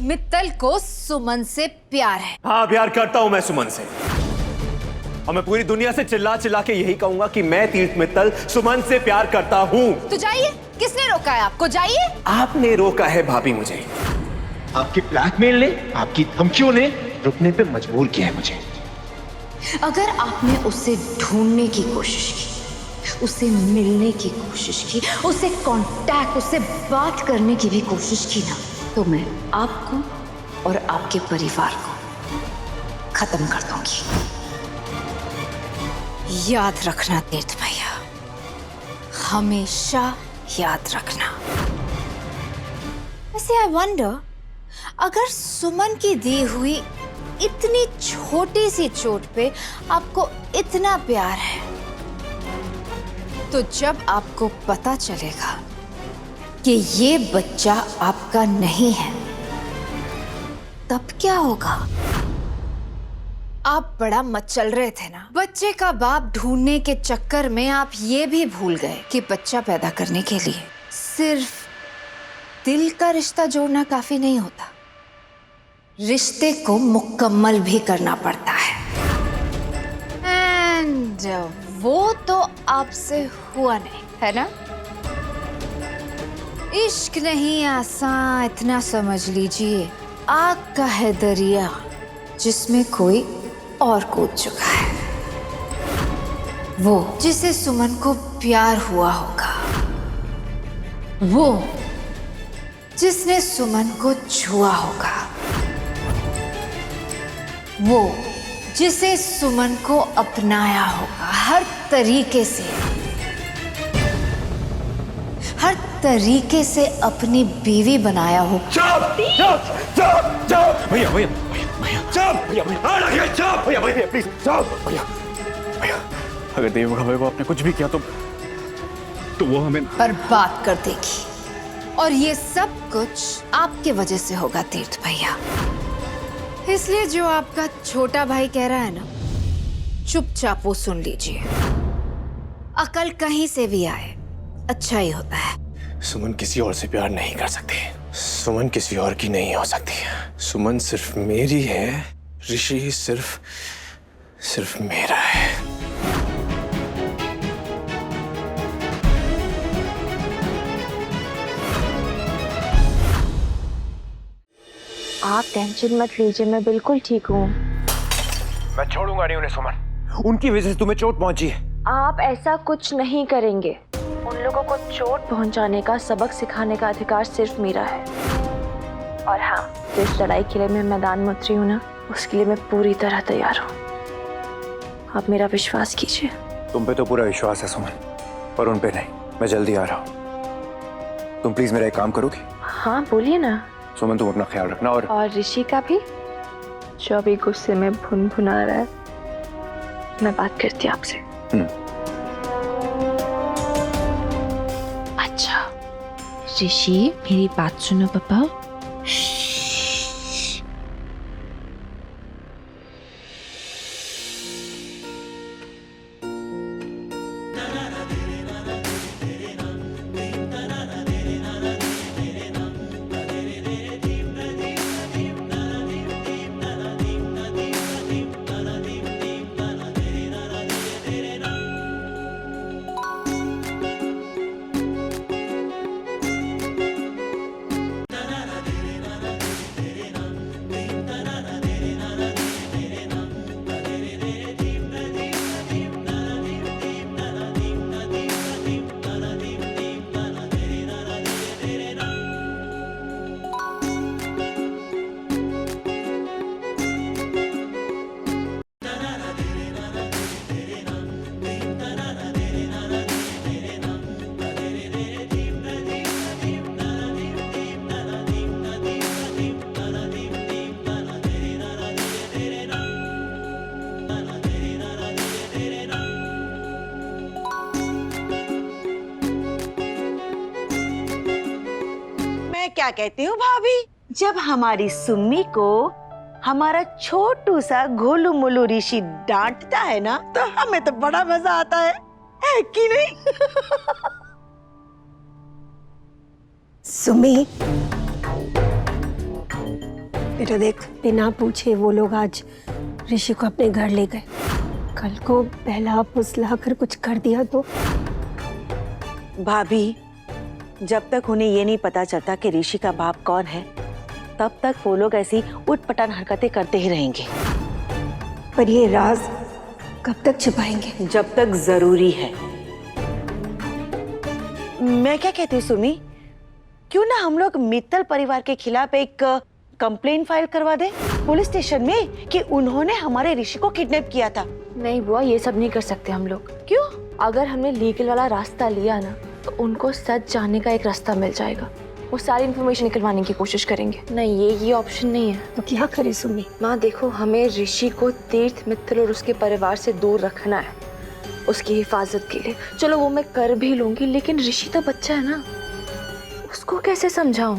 मित्तल को सुमन से प्यार है। हाँ, प्यार करता हूं मैं सुमन से, और मैं पूरी दुनिया से चिल्ला चिल्ला के यही कहूंगा कि मैं तीर्थ मित्तल सुमन से प्यार करता हूं। तो जाइए, किसने रोका है आपको? जाइए। आपने रोका है भाभी मुझे। आपके ब्लैकमेल ने, आपकी धमकियों ने रुकने पे मजबूर किया है मुझे। अगर आपने उसे ढूंढने की कोशिश की, उसे मिलने की कोशिश की, उसे कांटेक्ट, उससे बात करने की भी कोशिश की ना, तो मैं आपको और आपके परिवार को खत्म कर दूंगी। याद रखना तीर्थ भैया, हमेशा याद रखना। वैसे आई वंडर, अगर सुमन की दी हुई इतनी छोटी सी चोट पे आपको इतना प्यार है, तो जब आपको पता चलेगा कि ये बच्चा आपका नहीं है, तब क्या होगा? आप बड़ा मचल रहे थे ना, बच्चे का बाप ढूंढने के चक्कर में आप ये भी भूल गए कि बच्चा पैदा करने के लिए सिर्फ दिल का रिश्ता जोड़ना काफी नहीं होता, रिश्ते को मुकम्मल भी करना पड़ता है। एंड वो तो आपसे हुआ नहीं, है ना? इश्क नहीं आसान, इतना समझ लीजिए। आग का है दरिया जिसमें कोई और कूद चुका है। वो जिसे सुमन को प्यार हुआ होगा, वो जिसने सुमन को छुआ होगा, वो जिसे सुमन को अपनाया होगा, हर तरीके से अपनी बीवी बनाया होगा। चुप भैया, भैया चुप भैया, चुप भैया, भैया प्लीज चुप भैया। भैया अगर देव भाई को आपने कुछ भी किया तो वो हमें बर्बाद कर देगी, और ये सब कुछ आपके वजह से होगा तीर्थ भैया। इसलिए जो आपका छोटा भाई कह रहा है ना, चुपचाप वो सुन लीजिए। अकल कहीं से भी आए, अच्छा ही होता है। सुमन किसी और से प्यार नहीं कर सकती, सुमन किसी और की नहीं हो सकती। सुमन सिर्फ मेरी है, ऋषि सिर्फ मेरा है। आप टेंशन मत लीजिए, मैं बिल्कुल ठीक हूँ। मैं छोड़ूंगा नहीं उन्हें सुमन, उनकी वजह से तुम्हें चोट पहुंची है। आप ऐसा कुछ नहीं करेंगे। उन लोगों को चोट पहुंचाने का, सबक सिखाने का अधिकार सिर्फ मेरा है। और हाँ, जिस लड़ाई के लिए मैं मैदान में उतरी हूँ ना, उसके लिए मैं पूरी तरह तैयार हूँ। आप मेरा विश्वास कीजिए। तुम पे तो पूरा विश्वास है सुमन, पर उन पे नहीं। मैं जल्दी आ रहा हूँ, तुम प्लीज मेरा एक काम करोगी? हाँ बोलिए ना। सुमन तुम अपना ख्याल रखना, और ऋषि का भी, जो अभी गुस्से में भुनभुना रहा है। मैं बात करती हूँ आपसे। अच्छा ऋषि, मेरी बात सुनो पापा। क्या कहती हूँ भाभी, जब हमारी सुम्मी को हमारा छोटू सा गोलू मोलू ऋषि डांटता है ना, तो हमें तो बड़ा मजा आता है कि नहीं? सुम्मी, बेटा देख, बिना पूछे वो लोग आज ऋषि को अपने घर ले गए। कल को बहला फुसला कर कुछ कर दिया तो? भाभी, जब तक उन्हें ये नहीं पता चलता कि ऋषि का बाप कौन है, तब तक वो लोग ऐसी उटपटांग हरकतें करते ही रहेंगे। पर ये राज कब तक छुपाएंगे? जब तक जरूरी है। मैं क्या कहती हूँ सुमी, क्यों ना हम लोग मित्तल परिवार के खिलाफ एक कंप्लेंट फाइल करवा दे पुलिस स्टेशन में कि उन्होंने हमारे ऋषि को किडनैप किया था। नहीं बुआ, ये सब नहीं कर सकते हम लोग। क्यों? अगर हमने लीगल वाला रास्ता लिया ना तो उनको सच जानने का एक रास्ता मिल जाएगा। वो सारी इन्फॉर्मेशन निकलवाने की कोशिश करेंगे। नहीं, ये ऑप्शन नहीं है। तो क्या करे सुमी? माँ देखो, हमें ऋषि को तीर्थ मित्तल और उसके परिवार से दूर रखना है, उसकी हिफाजत के लिए। चलो वो मैं कर भी लूंगी, लेकिन ऋषि तो बच्चा है ना, उसको कैसे समझाऊं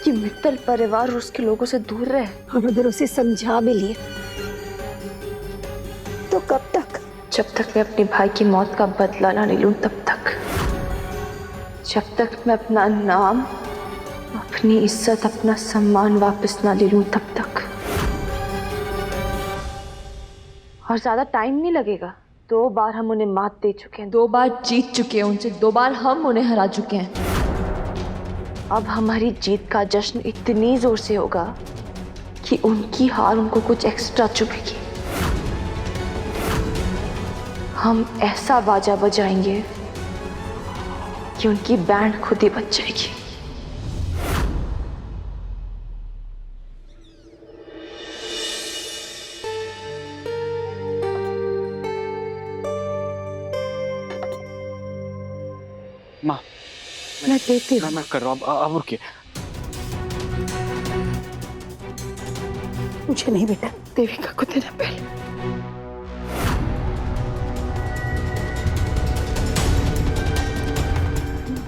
कि मित्तल परिवार और उसके लोगों से दूर रहे? और अगर उसे समझा भी लिए तो कब तक? जब तक मैं अपने भाई की मौत का बदला ना ले लूं तब तक। जब तक मैं अपना नाम, अपनी इज्जत, अपना सम्मान वापस ना ले लूं तब तक। और ज्यादा टाइम नहीं लगेगा। 2 बार हम उन्हें मात दे चुके हैं, 2 बार जीत चुके हैं उनसे, 2 बार हम उन्हें हरा चुके हैं। अब हमारी जीत का जश्न इतनी जोर से होगा कि उनकी हार उनको कुछ एक्स्ट्रा चुभेगी। हम ऐसा बाजा बजाएंगे कि उनकी बैंड खुद ही बज जाएगी। माँ, मैं देती हूँ। मैं कर रहा हूँ, अब रुकिए। मुझे नहीं बेटा, देविका को देना पहले।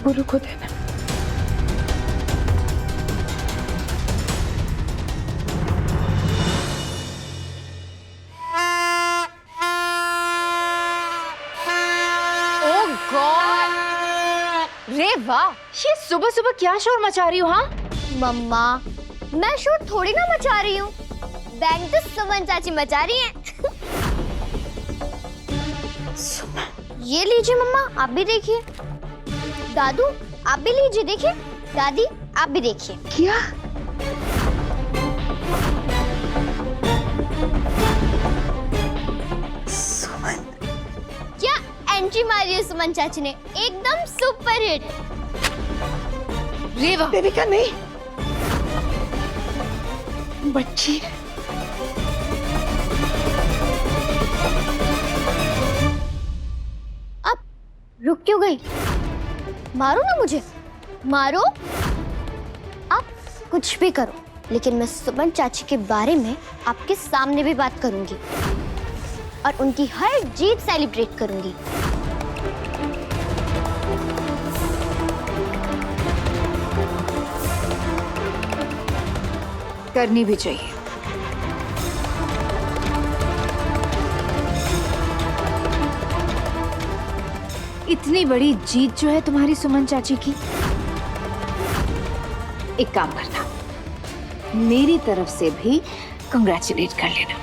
गुरु को देना। ओह गॉड! रे वाह, ये सुबह सुबह क्या शोर मचा रही हो? हाँ मम्मा, मैं शोर थोड़ी ना मचा रही हूँ, बैंक तो सुमन चाची मचा रही हैं। ये लीजिए मम्मा, आप भी देखिए। दादू, आप भी लीजिए, देखिए। दादी, आप भी देखिए। क्या? सुमन, क्या एंट्री मारी है सुमन चाची ने, एकदम सुपर हिट। रे वाह! देविका नहीं, बच्ची। अब रुक क्यों गई? मारो ना मुझे, मारो। आप कुछ भी करो, लेकिन मैं सुमन चाची के बारे में आपके सामने भी बात करूंगी और उनकी हर जीत सेलिब्रेट करूंगी। करनी भी चाहिए। इतनी बड़ी जीत जो है तुम्हारी सुमन चाची की, एक काम करना, मेरी तरफ से भी कंग्रेचुलेट कर लेना।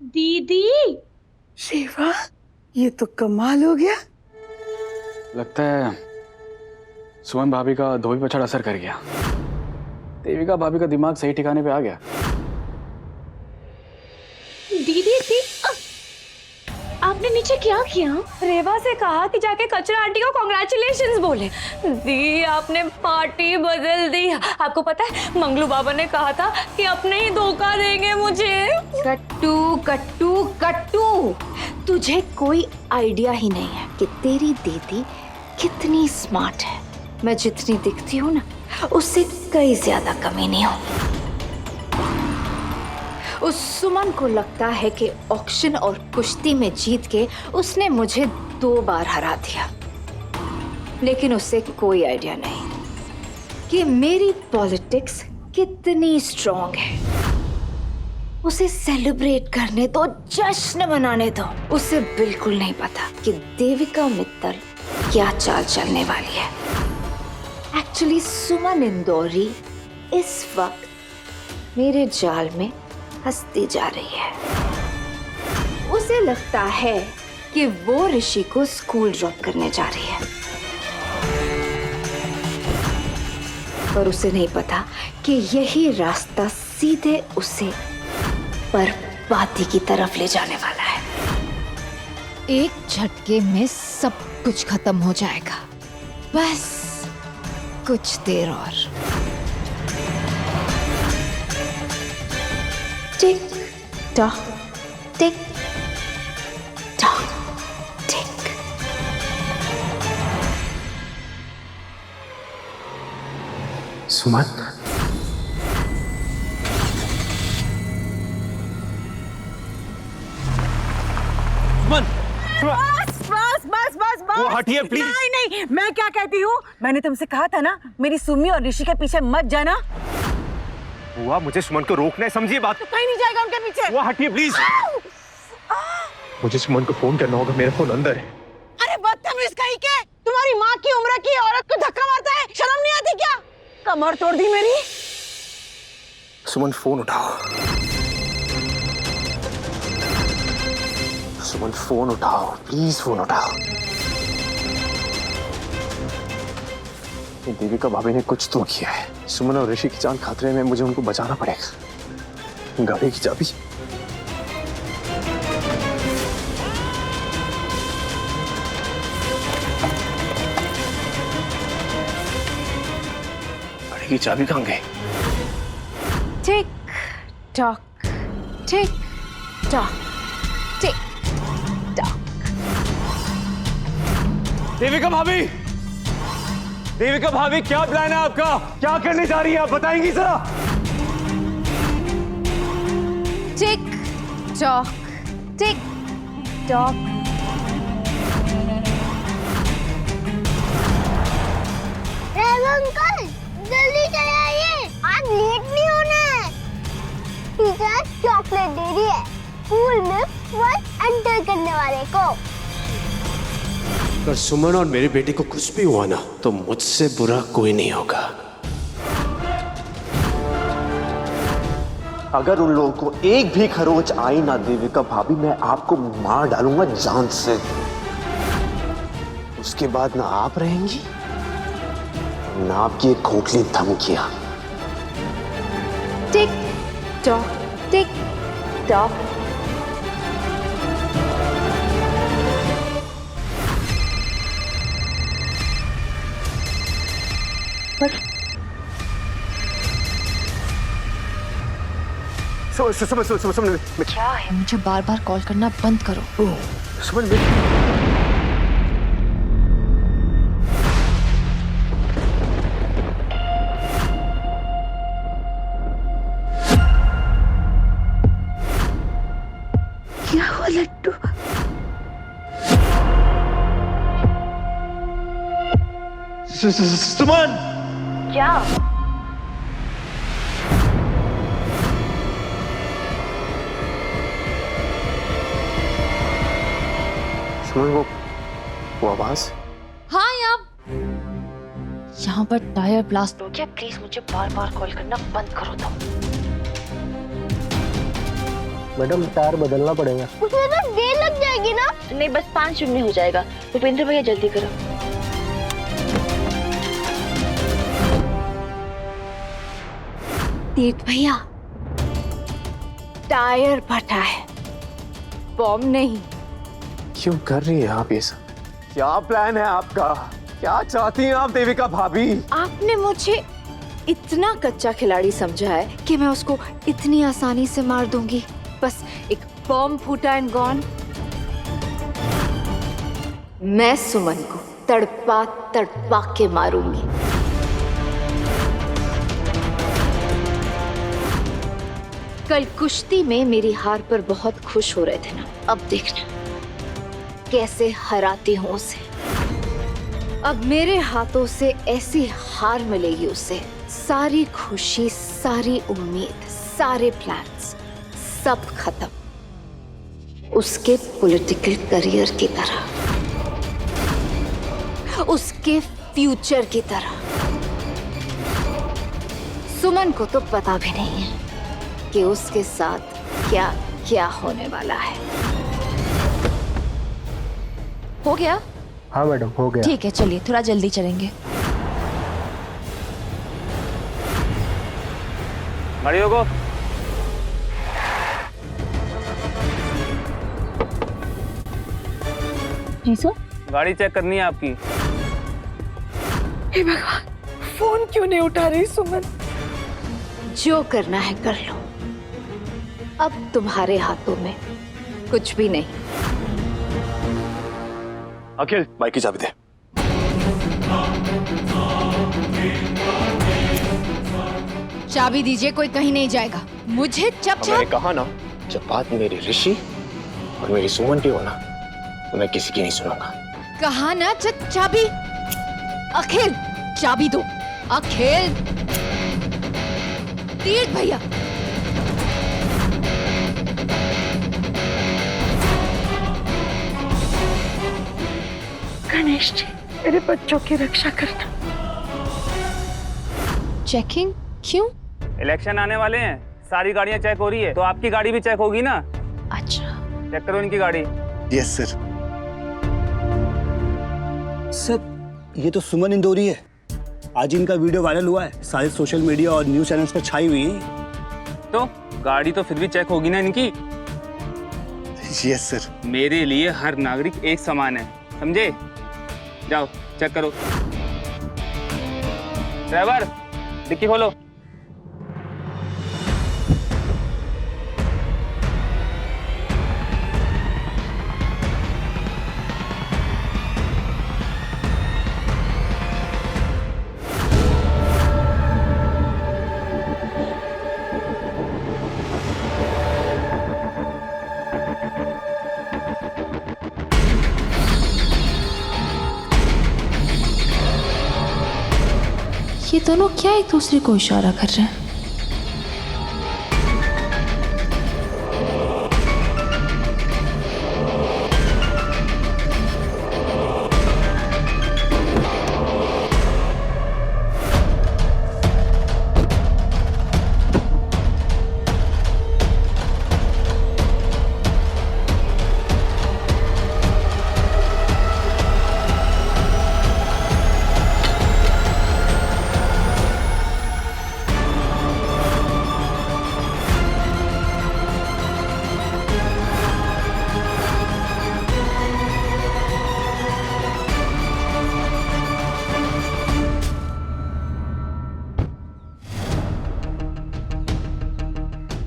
दीदी शिवा, ये तो कमाल हो गया। लगता है सुमन भाभी का धोबी पछाड़ असर कर गया। देविका भाभी का दिमाग सही ठिकाने पे आ गया। दीदी आपने नीचे क्या किया? रेवा से कहा कि जाके कचरा आंटी को कांग्रेचुलेशंस बोले। दी, आपने पार्टी बदल दी। आपको पता है मंगलू बाबा ने कहा था कि अपने ही धोखा देंगे मुझे। कट्टू कट्टू कट्टू, तुझे कोई आइडिया ही नहीं है कि तेरी दीदी कितनी स्मार्ट है। मैं जितनी दिखती हूँ ना, उससे कई ज्यादा कमी नहीं हूँ। उस सुमन को लगता है कि ऑक्शन और कुश्ती में जीत के उसने मुझे 2 बार हरा दिया, लेकिन उसे कोई आइडिया नहीं कि मेरी पॉलिटिक्स कितनी स्ट्रॉन्ग है। उसे सेलिब्रेट करने दो, जश्न मनाने दो। उसे बिल्कुल नहीं पता कि देविका मित्तल क्या चाल चलने वाली है। एक्चुअली सुमन इंदौरी इस वक्त मेरे जाल में फंसती जा रही है। उसे लगता है कि वो ऋषि को स्कूल ड्रॉप करने जा रही है, पर उसे नहीं पता कि यही रास्ता सीधे उसे बर्बादी की तरफ ले जाने वाला है। एक झटके में सब कुछ खत्म हो जाएगा, बस कुछ देर और। Tick tock tick tock tick. सुमन, वो हटिए प्लीज। नहीं नहीं, मैं क्या कहती हूँ, मैंने तुमसे कहा था ना मेरी सुम्मी और ऋषि के पीछे मत जाना। बुआ मुझे सुमन को रोकना है, समझिए बात। तो कहीं नहीं जाएगा उनके पीछे। वो हटिए प्लीज। मुझे सुमन को फोन करना होगा, मेरा फोन अंदर है। अरे बदतमीज कहीं के, तुम्हारी माँ की उम्र की औरत को धक्का मारता है, शर्म नहीं आती क्या? कमर तोड़ दी मेरी। सुमन फोन उठाओ, सुमन फोन उठाओ, प्लीज फोन उठाओ। देविका भाभी ने कुछ तो किया है। सुमन और ऋषि की जान खतरे में, मुझे उनको बचाना पड़ेगा। गाड़ी की चाबी। गाड़ी की चाबी कहाँ गई? Tick tock tick tock tick tock. Devika भाभी, देविका भाभी, क्या प्लान है आपका? क्या करने जा रही है आप, बताएंगी जरा? Tick tock tick tock. Uncle जल्दी चले आइए, आज लेट नहीं होना है। टीचर चॉकलेट दे रही है स्कूल में फर्स्ट एंटर करने वाले को। अगर सुमन और मेरे बेटे को कुछ भी हुआ ना तो मुझसे बुरा कोई नहीं होगा। अगर उन लोगों को एक भी खरोच आई ना देविका भाभी, मैं आपको मार डालूंगा जान से। उसके बाद ना आप रहेंगी ना आपकी एक खोखली धमकियां। Tick tock tick tock. सुमन, क्या है? मुझे बार बार कॉल करना बंद करो। सुमन, क्या हुआ लट्टू? सुमन, क्या? सुमन, वो आवाज। हाँ, यहाँ पर टायर ब्लास्ट तो क्या प्लीज मुझे बार बार कॉल करना बंद करो तुम। मैडम टायर बदलना पड़ेगा। उसमें तो देर लग जाएगी ना। नहीं, बस 5 मिनट में हो जाएगा। भूपेंद्र भैया जल्दी करो। तीर्थ भैया, टायर फटा है, बॉम्ब नहीं। क्यों कर रही हैं आप ये सब? क्या प्लान है आपका? क्या चाहती हैं आप देविका भाभी? आपने मुझे इतना कच्चा खिलाड़ी समझा है कि मैं उसको इतनी आसानी से मार दूंगी? बस एक बॉम्ब फूटा एंड गॉन। मैं सुमन को तड़पा तड़पा के मारूंगी। कल कुश्ती में मेरी हार पर बहुत खुश हो रहे थे ना, अब देखना कैसे हराती हूँ उसे। अब मेरे हाथों से ऐसी हार मिलेगी उसे, सारी खुशी, सारी उम्मीद, सारे प्लान्स सब खत्म, उसके पॉलिटिकल करियर की तरह, उसके फ्यूचर की तरह। सुमन को तो पता भी नहीं है कि उसके साथ क्या क्या होने वाला है। हो गया? हाँ मैडम, हो गया। ठीक है, चलिए थोड़ा जल्दी चलेंगे। गाड़ी रोको। जी सर। गाड़ी चेक करनी है आपकी। हे भगवान, फोन क्यों नहीं उठा रही सुमन? जो करना है कर लो, अब तुम्हारे हाथों में कुछ भी नहीं। अखिल, बाइक की चाबी दे। चाबी दीजिए, कोई कहीं नहीं जाएगा। मुझे मैंने चुपचाप। कहा ना, जब बात मेरी ऋषि और मेरी सुमन की हो ना, तो मैं किसी की नहीं सुनूंगा। कहा ना चाबी। अखिल चाबी दो। अखिल, तीर्थ भैया। गणेश जी, मेरे बच्चों की रक्षा करना। चेकिंग क्यों? इलेक्शन आने वाले हैं, सारी गाड़ियां चेक हो रही है, तो आपकी गाड़ी भी चेक होगी ना। अच्छा। चेक करो इनकी गाड़ी। Yes sir. सर, ये तो सुमन इंदौरी है। आज इनका वीडियो वायरल हुआ है, सारे सोशल मीडिया और न्यूज चैनल्स पर छाई हुई है। तो गाड़ी तो फिर भी चेक होगी ना इनकी। Yes sir. मेरे लिए हर नागरिक एक समान है, समझे? जाओ चेक करो। ड्राइवर, डिक्की खोलो। ये दोनों क्या एक दूसरे को इशारा कर रहे हैं?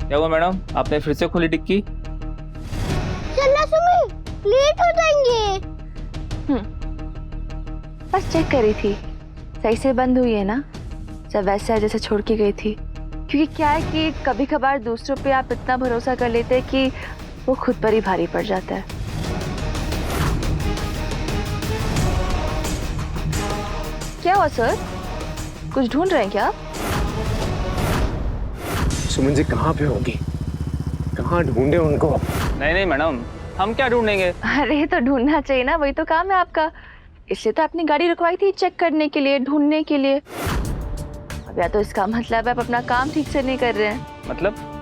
क्या हुआ मैडम, आपने फिर से खोली डिक्की? चलना सुमित, लेट हो जाएंगे। बस चेक करी थी, सही से बंद हुई है ना, सब वैसे है जैसे छोड़ के गई थी। क्योंकि क्या है कि कभी कभार दूसरों पे आप इतना भरोसा कर लेते हैं कि वो खुद पर ही भारी पड़ जाता है। क्या हुआ सर, कुछ ढूंढ रहे हैं क्या आप? सुमन जी कहाँ पे होगी? कहाँ ढूंढे उनको? नहीं नहीं मैडम, हम क्या ढूंढेंगे? अरे तो ढूंढना चाहिए ना, वही तो काम है आपका। इसलिए तो आपने गाड़ी रुकवाई थी, चेक करने के लिए, ढूंढने के लिए। अब या तो इसका मतलब है आप अपना काम ठीक से नहीं कर रहे हैं।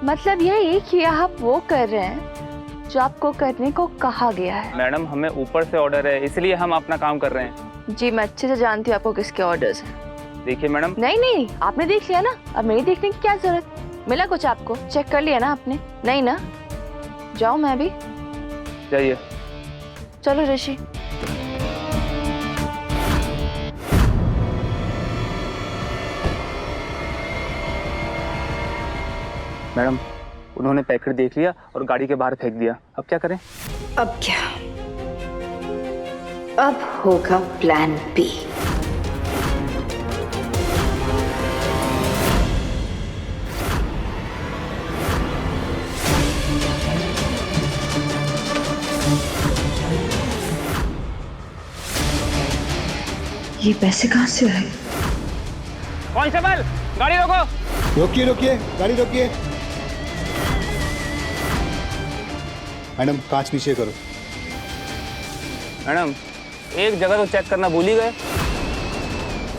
मतलब यही कि आप वो कर रहे हैं जो आपको करने को कहा गया है। मैडम, हमें ऊपर से ऑर्डर है, इसलिए हम अपना काम कर रहे हैं। जी मैं अच्छे से जानती हूँ आपको किसके ऑर्डर्स हैं। देखिए मैडम। नहीं, आपने देख लिया ना, अब मेरी देखने की क्या जरूरत? मिला कुछ आपको? चेक कर लिया ना आपने? नहीं ना? जाओ मैं भी। जाइए। चलो ऋषि। मैडम, उन्होंने पैकेट देख लिया और गाड़ी के बाहर फेंक दिया, अब क्या करें? अब क्या? अब होगा प्लान बी। ये पैसे कहाँ से आए? कांस्टेबल, गाड़ी रोको। रोकिए रोकिए, गाड़ी रोकिए। मैडम, कांच नीचे करो। मैडम, एक जगह तो चेक करना भूल ही गए।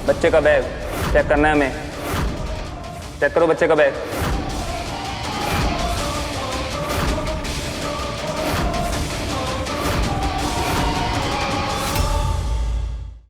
बच्चे का बैग चेक करना है हमें। चेक करो बच्चे का बैग।